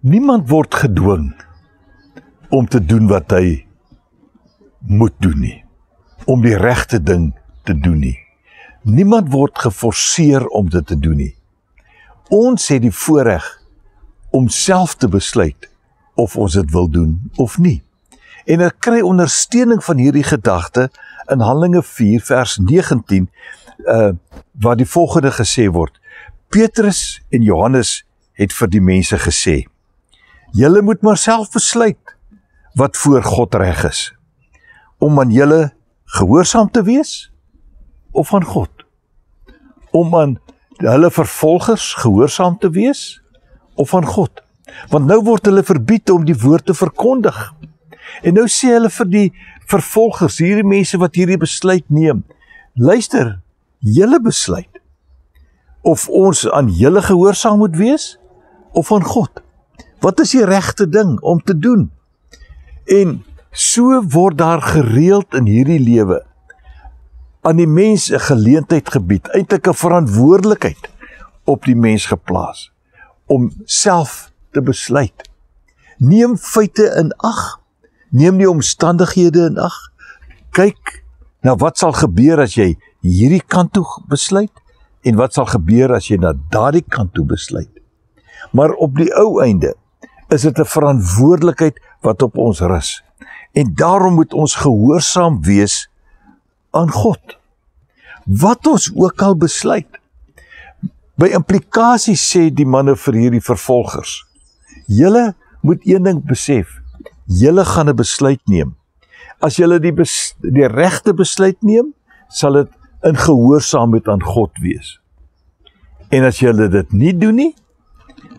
Niemand word gedwing om te doen wat hy moet doen nie, om die regte ding te doen nie. Niemand word geforseer om dit te doen nie. Ons het die voorreg om self te besluit of ons dit wil doen of nie. En ek kry ondersteuning van hierdie gedagte in Handelinge 4 vers 19, waar die volgende gesê word: Petrus en Johannes het vir die mense gesê, julle moet maar self besluit wat voor God reg is, om aan julle gehoorsaam te wees of aan God, om aan hulle vervolgers gehoorsaam te wees of aan God, want nou word hulle verbied om die woord te verkondig. En nou sê hulle vir die vervolgers, hierdie mense wat hierdie besluit neem, luister, julle besluit of ons aan julle gehoorsaam moet wees of aan God. Wat is die regte ding om te doen? En so word daar gereeld in hierdie lewe aan die mens 'n geleentheid gebied, eintlik 'n verantwoordelikheid op die mens geplaas om self te besluit. Neem feite in ag, neem die omstandighede in ag, kyk na wat sal gebeur as jy hierdie kant toe besluit en wat sal gebeur as jy na daardie kant toe besluit. Maar op die ou einde is dit 'n verantwoordelikheid wat op ons rus. En daarom moet ons gehoorsaam wees aan God. Wat ons ook al besluit. By implikasie sê die manne vir hierdie vervolgers, julle moet een ding besef, julle gaan 'n besluit neem. As julle die regte besluit neem, sal dit in gehoorsaamheid aan God wees. En as julle dit nie doen nie,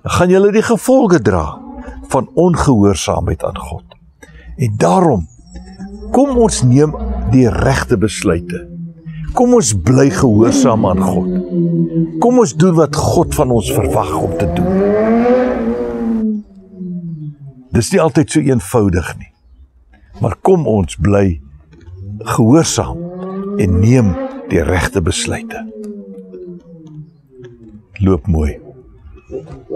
dan gaan julle die gevolge dra van ongehoorsaamheid aan God. En daarom, kom ons neem die regte besluite. Kom ons bly gehoorsaam aan God. Kom ons doen wat God van ons verwag om te doen. Dis nie altyd so eenvoudig nie. Maar kom ons bly gehoorsaam en neem die regte besluite. Loop mooi.